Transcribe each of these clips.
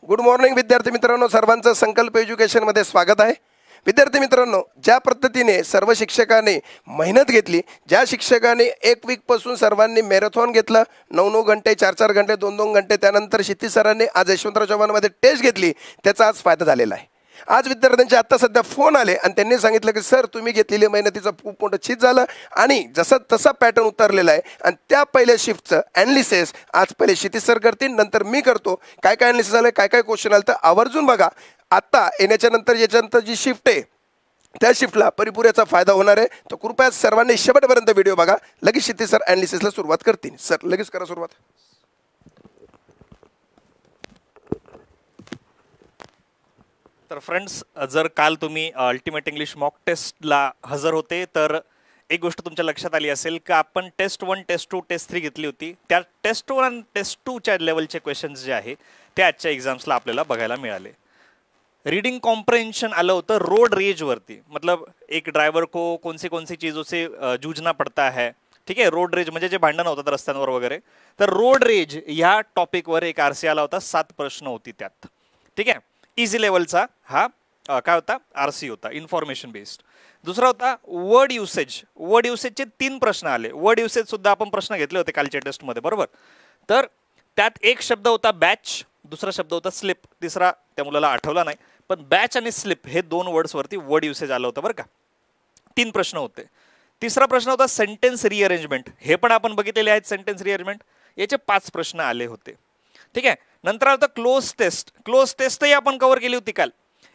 Good morning विद्यार्थी मित्रांनो, सर्वांचं संकल्प एज्युकेशनमध्ये स्वागत आहे. विद्यार्थी मित्रांनो, ज्या पद्धतीने सर्व शिक्षकांनी मेहनत घेतली, ज्या शिक्षकांनी एक वीकपासून सर्वांनी मॅरेथॉन घेतलं, 9-9 घंटे 4-4 घंटे 2-2 घंटे, त्यानंतर क्षितिज सरांनी आज यशवंतराव चव्हाणमध्ये टेस्ट घेतली, त्याचा आज फायदा झालेला आहे. आज विद्यार्थ्यांचे आत्ता सध्या फोन आले आणि त्यांनी सांगितलं की सर तुम्ही घेतलेली मेहनतीचं खूप मोठं चीज झालं आणि जसं तसा पॅटर्न उतरलेला आहे आणि त्या पहिल्या शिफ्टचं ॲनालिसिस आज पहिले क्षितिज सर करतील, नंतर मी करतो. काय काय ॲनालिसिस झालं, काय काय क्वेश्चन आलं तर आवर्जून बघा. आत्ता येण्याच्या नंतर याच्यानंतर जी शिफ्ट आहे त्या शिफ्टला परिपूर्याचा फायदा होणार आहे. तर कृपया सर्वांनी शेवटपर्यंत व्हिडिओ बघा. लगेच क्षितिज सर ॲनालिसिसला सुरुवात करतील. सर लगेच करा सुरुवात. तर फ्रेंड्स, जर काल तुम्ही अल्टिमेट इंग्लिश मॉक टेस्टला हजर होते तर एक गोष्ट तुमच्या लक्षात आली असेल की आपण टेस्ट 1, टेस्ट 2, टेस्ट 3 घेतली होती. त्या टेस्ट 1 आणि टेस्ट 2च्या लेवलचे क्वेश्चन्स जे आहेत ते आजच्या एक्झाम्सला आपल्याला बघायला मिळाले. रीडिंग कॉम्प्रहेंशन आलं होतं रोड रेज वरती. मतलब एक ड्रायव्हर को कौन सी चीज़ों से जूझना पड़ता है. ठीक आहे, रोड रेज म्हणजे जे भांडण होतात रस्त्यांवर वगैरे. तर रोड रेज ह्या टॉपिकवर एक आरसी आला होता. 7 प्रश्न होती त्यात. ठीक आहे, इझी लेवलचा हा काय होता, आरसी होता, इन्फॉर्मेशन बेस्ड. दुसरा होता वर्ड युसेज. वर्ड युसेजचे 3 प्रश्न आले. वर्ड युसेज सुद्धा आपण प्रश्न घेतले होते कालच्या टेस्टमध्ये, बरोबर. तर त्यात एक शब्द होता बॅच, दुसरा शब्द होता स्लिप, तिसरा त्या मुलाला आठवला नाही, पण बॅच आणि स्लिप हे 2 वर्ड्सवरती वर्ड युसेज आलं होतं बरं का. 3 प्रश्न होते. तिसरा प्रश्न होता सेंटेन्स रिअरेंजमेंट. हे पण आपण बघितलेले आहेत सेंटेन्स रिअरेंजमेंट. याचे 5 प्रश्न आले होते. ठीक आहे, नंतर आता क्लोज टेस्ट. क्लोज टेस्टही आपण कव्हर केली होती काल.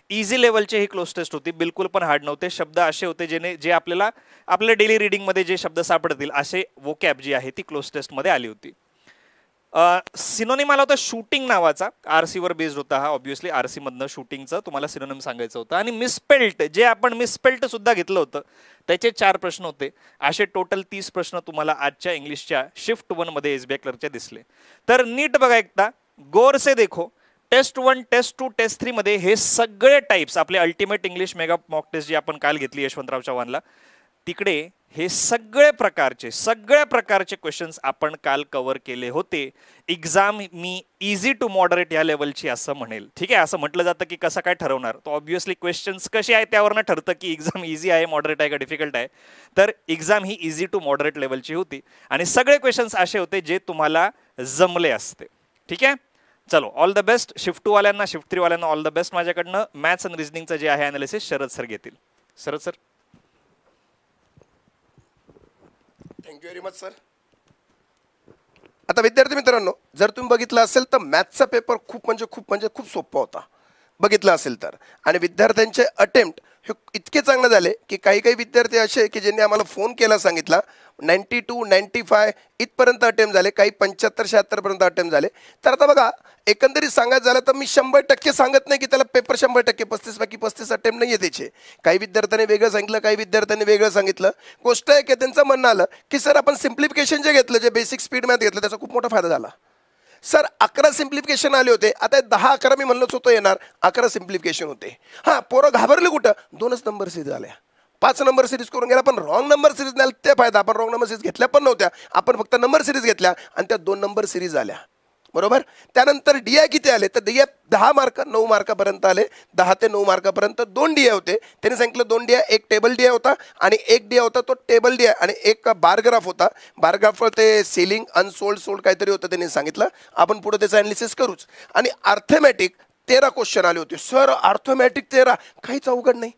इझी लेवलची ही क्लोज टेस्ट होती, बिलकुल पण हार्ड नव्हते. शब्द असे होते जे आपल्याला आपल्या डेली रिडिंगमध्ये जे शब्द सापडतील असे वोकॅब जी आहे ती क्लोज टेस्टमध्ये आली होती. सिनोनिम आला होता शूटिंग नावाचा, आरसीवर बेस्ड होता हा. ऑब्व्हियसली आरसी मधनं शूटिंगचं तुम्हाला सिनोनिम सांगायचं होतं. आणि मिसपेल्ट, जे आपण मिसपेल्ट सुद्धा घेतलं होतं, त्याचे 4 प्रश्न होते. असे टोटल 30 प्रश्न तुम्हाला आजच्या इंग्लिशच्या शिफ्ट 1 मध्ये एसबीआय क्लर्कचे दिसले. तर नीट बघा एकदा, गौर से देखो. टेस्ट 1, टेस्ट 2, टेस्ट 3 मध्ये हे सगळे टाइप्स आपले ultimate English mega mock test जी आपण काल घेतली यशवंतराव चव्हाणला, तिकडे हे सगळ्या प्रकारचे क्वेश्चन्स आपण काल कव्हर केले होते. एक्झाम मी इझी टू मॉडरेट या लेवलची असं म्हणेल. ठीक आहे, असं म्हटलं जातं की कसं काय ठरवणार, तर ऑब्व्हियसली क्वेश्चन्स कसे आहेत त्यावरनं ठरतं की एक्झाम इझी आहे, मॉडरेट आहे का डिफिकल्ट आहे. तर एक्झाम ही इझी टू मॉडरेट लेवलची होती आणि सगळे क्वेश्चन्स असे होते जे तुम्हाला जमले असते. ठीक आहे, चलो ऑल द बेस्ट. शिफ्ट 2 वाल्यांना, शिफ्ट 3 वाल्यांना ऑल द बेस्ट माझ्याकडनं. मॅथ्स आणि रिजनिंगचं जे आहे अनालिसिस शरद सर घेतील. Sharad sir. Thank you very much sir. आता विद्यार्थी मित्रांनो, जर तुम्ही बघितलं असेल तर मॅथ्सचा पेपर खूप सोपा होता बघितलं असेल तर. आणि विद्यार्थ्यांचे अटेम्प्ट हे इतके चांगले झाले की काही विद्यार्थी असे की ज्यांनी आम्हाला फोन केला, सांगितला 92, 95 इथपर्यंत अटेम्प्ट झाले, काही 75-76 पर्यंत अटेम्प्ट झाले. तर आता बघा, एकंदरीत सांगायचं झालं तर मी 100% सांगत नाही की त्याला पेपर 100% 35 पैकी 35 अटेम्प्ट नाही आहे त्याचे. काही विद्यार्थ्यांनी वेगळं सांगितलं, काही विद्यार्थ्यांनी वेगळं सांगितलं. गोष्ट आहे की त्यांचं म्हणणं आलं की सर आपण सिम्प्लिफिकेशन जे घेतलं, जे बेसिक स्पीड मॅथ घेतलं, त्याचा खूप मोठा फायदा झाला. सर 11 सिम्प्लिफिकेशन आले होते, आता 10-11 मी म्हणलोच होतो येणार, 11 सिम्प्लिफिकेशन होते. हां, पोरं घाबरले कुठं, 2च नंबर सिरीज आल्या. 5 नंबर सिरीज करून गेला, पण रॉंग नंबर सिरीज नाही ते फायदा. आपण रॉंग नंबर सिरीज घेतल्या पण नव्हत्या, आपण फक्त नंबर सिरीज घेतल्या आणि त्या 2 नंबर सिरीज आल्या, बरोबर. त्यानंतर डीआय किती आले, तर डीआय 10 मार्क 9 मार्कापर्यंत आले. 10 ते 9 मार्कापर्यंत 2 डीआय होते. त्यांनी सांगितलं 2 डीआय, एक टेबल डीआय होता आणि एक डीआय होता तो टेबल डीआय आणि एक बारग्राफ होता. बारग्राफवर ते सेलिंग अनसोल्ड सोल्ड काहीतरी होतं त्यांनी सांगितलं. आपण पुढे त्याचं ॲनालिसिस करूच. आणि अर्थमॅटिक 13 क्वेश्चन आले होते. सर अर्थमॅटिक 13 काहीच अवघड नाही.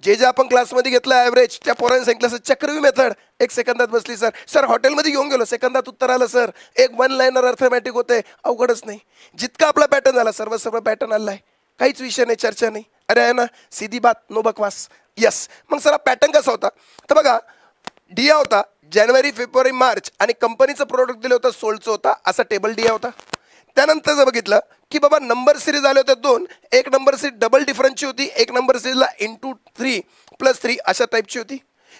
जे आपण क्लासमध्ये घेतलं ॲव्हरेज, त्या पोरांनी सांगितलं सर चक्रव्यूह मेथड 1 सेकंदात बसली सर. सर हॉटेलमध्ये घेऊन गेलो, सेकंदात उत्तर आलं सर. एक 1 लाईनर अर्थमॅटिक होते, अवघडच नाही. जितका आपला पॅटर्न झाला सर्व पॅटर्न आला आहे, काहीच विषय नाही, चर्चा नाही. अरे आहे ना, सीधी बात, नो बकवास. यस. मग सर पॅटर्न कसा होता, तर बघा डीआ होता जानेवारी, फेब्रुवारी, मार्च आणि कंपनीचं प्रोडक्ट दिलं होतं सोल्डचं होता, असा टेबल डीआ होता. त्यानंतर जर बघितलं की बाबा नंबर सिरीज आले होते 2, एक नंबर सिरीज डबल डिफरन्सची होती, एक नंबर सिरीजला इंटू 3 + 3 अशा टाईपची होती.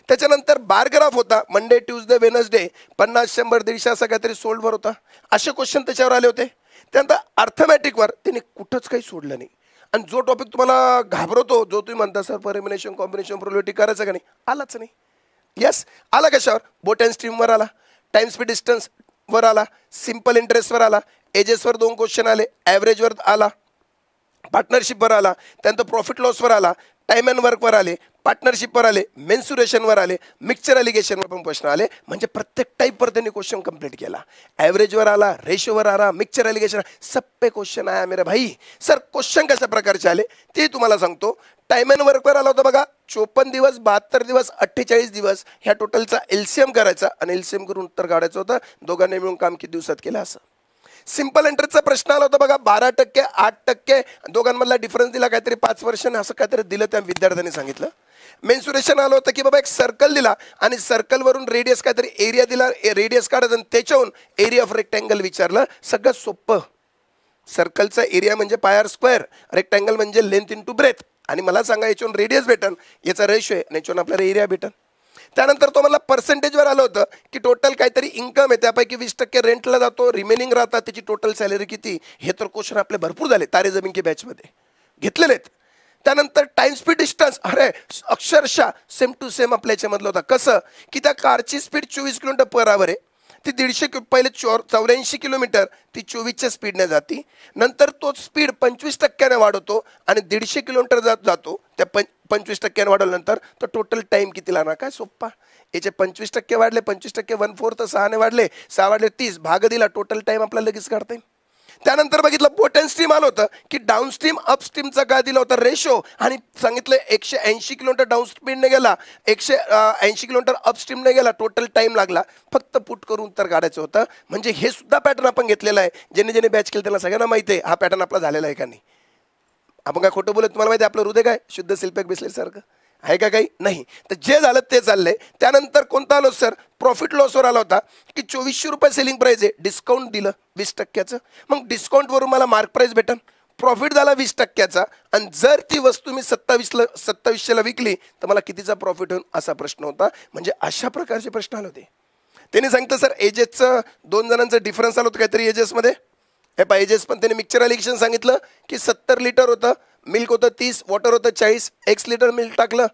त्याच्यानंतर बारग्राफ होता, मंडे, ट्यूजडे, वेनसडे 50, 100, 150 असं काहीतरी सोल्डवर होता. असे क्वेश्चन त्याच्यावर आले होते. त्यानंतर अर्थमॅटिकवर त्यांनी कुठंच काही सोडलं नाही. आणि जो टॉपिक तुम्हाला घाबरवतो, जो तुम्ही म्हणता सर परमिनेशन, कॉम्बिनेशन, प्रोबॅबिलिटी करायचं का नाही, आलाच नाही. यस, आला कशावर, बोट अँड स्ट्रीमवर आला, टाइम स्पीड डिस्टन्सवर आला, सिम्पल इंटरेस्टवर आला, एजेसवर 2 क्वेश्चन आले, ॲव्हरेजवर आला. पार्टनरशिपवर आला, त्यानंतर प्रॉफिट लॉसवर आला, टाइम अँड वर्कवर आले, पार्टनरशिपवर आले, मेन्सुरेशनवर आले, मिक्सचर अलिगेशनवर पण प्रश्न आले. म्हणजे प्रत्येक टाईपवर त्यांनी क्वेश्चन कंप्लीट केला. ॲव्हरेजवर आला, रेशोवर आला, मिक्सचर अलिगेशन, सप्पे क्वेश्चन आहे मेरे भाई. सर क्वेश्चन कशा प्रकारचे आले ते तुम्हाला सांगतो. टाइम अँड वर्कवर आला होता बघा, 54 दिवस, 72 दिवस, 48 दिवस ह्या टोटलचा LCM करायचा आणि LCM करून उत्तर काढायचं होतं. दोघांनी मिळून काम किती दिवसात केलं असं. सिंपल इंटरेस्टचा प्रश्न आला होता बघा, 12%, 8%, दोघांमधला डिफरन्स दिला काहीतरी 5 वर्ष असं काहीतरी दिलं त्या विद्यार्थ्यांनी सांगितलं. मेन्सुरेशन आलं होतं की बाबा एक सर्कल दिला आणि सर्कलवरून रेडियस काहीतरी एरिया दिला, रेडियस काढायचं आणि त्याच्याहून एरिया ऑफ रेक्टँगल विचारलं. सगळं सोपं. सर्कलचा एरिया म्हणजे पाय स्क्वेअर, रेक्टँगल म्हणजे लेंथ इंटू ब्रेथ, आणि मला सांगा याच्यावरून रेडियस भेटन, याचा रेशो आहे, याच्यावरून आपल्याला एरिया भेटन. त्यानंतर तो मला पर्सेंटेजवर आलं होतं की टोटल काहीतरी इन्कम आहे, त्यापैकी 20% रेंटला जातो, रिमेनिंग राहतात, त्याची टोटल सॅलरी किती. हे तर क्वेश्चन आपले भरपूर झाले तारे जमीन की बॅचमध्ये घेतलेले आहेत. त्यानंतर टाइम स्पीड डिस्टन्स, अरे अक्षरशः सेम टू सेम आपल्या याच्यामधलं होता. कसं की त्या कारची स्पीड 24 किलोमीटर पर आवर आहे, ती 150 पहिले 84 किलोमीटर ती 24च्या स्पीडने जाती, नंतर तो स्पीड 25% वाढवतो आणि 150 किलोमीटर जातो. त्या 25% वाढवल्यानंतर तो टोटल टाइम किती लागणार. काय सोप्पा. याचे 25% वाढले, 25% 1/4 6ने वाढले, 6 वाढले 30, भाग दिला, टोटल टाइम आपल्याला लगेच काढता येईल. त्यानंतर बघितलं बोट अँड स्ट्रीम आलं होतं की डाऊनस्ट्रीम अपस्ट्रीमचा काय दिला होता रेशो, आणि सांगितलं 180 किलोमीटर डाऊनस्ट्रीमने गेला, 180 किलोमीटर अपस्ट्रीमने गेला, टोटल टाइम लागला. फक्त पुट करून उत्तर काढायचं होतं. म्हणजे हे सुद्धा पॅटर्न आपण घेतलेला आहे. ज्याने ज्याने बॅच केलं त्यांना सगळ्यांना माहिती आहे हा पॅटर्न आपला झालेला आहे का नाही. आपण काय खोटं बोलत, तुम्हाला माहिती आहे आपलं हृदय काय शुद्ध शिल्पक बिस्लेसारखं आहे का काही नाही. तर जे झालं ते चाललंय. त्यानंतर कोणता आलो सर, प्रॉफिट लॉसवर आला होता की 2400 रुपये सेलिंग प्राइस आहे, डिस्काउंट दिलं 20%. मग डिस्काउंटवरून मला मार्क प्राइस भेटन, प्रॉफिट झाला 20%, आणि जर ती वस्तू मी 2700ला विकली तर मला कितीचा प्रॉफिट होईल असा प्रश्न होता. म्हणजे अशा प्रकारचे प्रश्न आले होते. त्यांनी सांगितलं सर एजेसचं 2 जणांचं डिफरन्स आलं होतं काहीतरी एजेसमध्ये. हे पा एजेस पण त्यांनी मिक्सचर अलिगेशन सांगितलं की 70 लिटर होतं, मिल्क होतं 30, वॉटर होतं 40, x लिटर मिल्क टाकलं,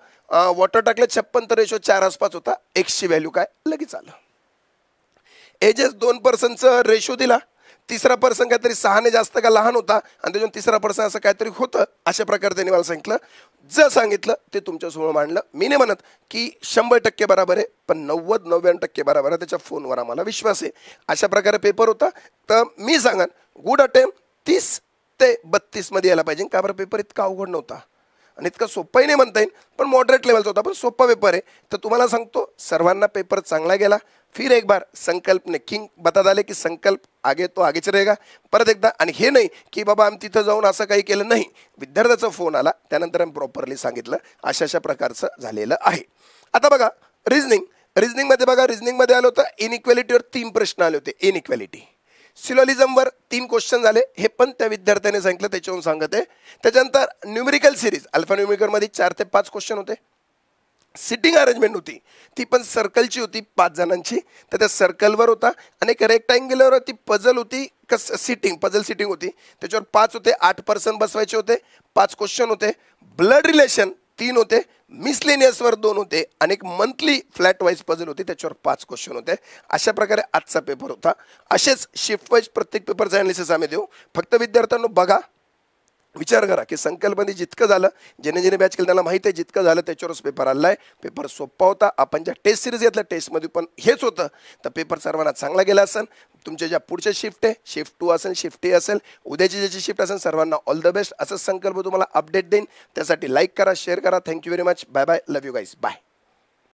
वॉटर टाकलं 56, तर रेशो 4 आसपास होता. एक्सची व्हॅल्यू काय लगेच आलं. एजेस 2 पर्सनचं रेशो दिला, तिसरा पर्सन काहीतरी 6ने जास्त का लहान होता, आणि त्याच्यातून तिसरा पर्सन असं काहीतरी होतं. अशा प्रकारे त्यांनी मला सांगितलं. जर सांगितलं ते तुमच्यासमोर मांडलं. मी नाही म्हणत की 100% बरोबर आहे, पण 90-99% बरोबर आहे, त्याच्या फोनवर आम्हाला विश्वास आहे. अशा प्रकारे पेपर होता. तर मी सांगन गुड अटेम्प्ट. 30 ते 32 मध्ये यायला पाहिजे. का बरं पेपर इतका अवघड नव्हता आणि इतका सोपाही नाही म्हणता येईल, पण मॉडरेट लेवलचा होता, पण सोपा पेपर आहे. तर तुम्हाला सांगतो सर्वांना पेपर चांगला गेला. फिर एक बार संकल्प ने किंग बता डाले की संकल्प आगे तो आगेच रहेगा. परत एकदा, आणि हे नाही की बाबा आम्ही तिथं जाऊन असं काही केलं नाही. विद्यार्थ्याचा फोन आला, त्यानंतर आम्ही प्रॉपरली सांगितलं. अशा प्रकारचं झालेलं आहे. आता बघा रिझनिंगमध्ये बघा, रिझनिंगमध्ये आलं होतं इनइक्वॅलिटीवर 3 प्रश्न आले होते. इनइक्वॅलिटी सिलोलिझमवर 3 क्वेश्चन झाले, हे पण त्या विद्यार्थ्याने सांगितलं, त्याच्यावरून सांगत आहे. त्याच्यानंतर न्यूमेरिकल सिरीज अल्फा न्यूमेरिकलमध्ये 4 ते 5 क्वेश्चन होते. सिटिंग अरेंजमेंट होती, ती पण सर्कलची होती 5 जणांची. तर त्या सर्कलवर होता, आणि एक रेक्टँग्युलर ती पझल होती, पझल सिटिंग होती, त्याच्यावर 5 होते, 8 पर्सन बसवायचे होते, 5 क्वेश्चन होते. ब्लड रिलेशन 3 होते, मिसलेनियसवर 2 होते, आणि एक मंथली फ्लॅट वाईज पझल होती, त्याच्यावर 5 क्वेश्चन होते. अशा प्रकारे आजचा पेपर होता. असेच शिफ्ट वाईज प्रत्येक पेपरचा ॲनालिसिस आम्ही देऊ. फक्त विद्यार्थ्यांनो बघा, विचार करा की संकल्पने जितकं झालं, ज्याने ज्याने बॅच केलं त्याला माहिती आहे जितकं झालं त्याच्यावरच पेपर आला आहे. पेपर सोपा होता. आपण ज्या टेस्ट सिरीज घेतल्या टेस्टमध्ये पण हेच होतं. तर पेपर सर्वांना चांगला गेला असेल. तुमच्या ज्या पुढच्या शिफ्ट आहे, शिफ्ट 2 असेल, शिफ्ट 3 असेल, उद्याची ज्याची शिफ्ट असेल, सर्वांना ऑल द बेस्ट. असंच संकल्प तुम्हाला अपडेट देईन. त्यासाठी लाईक करा, शेअर करा. Thank you very much. Bye bye. Love you guys. Bye.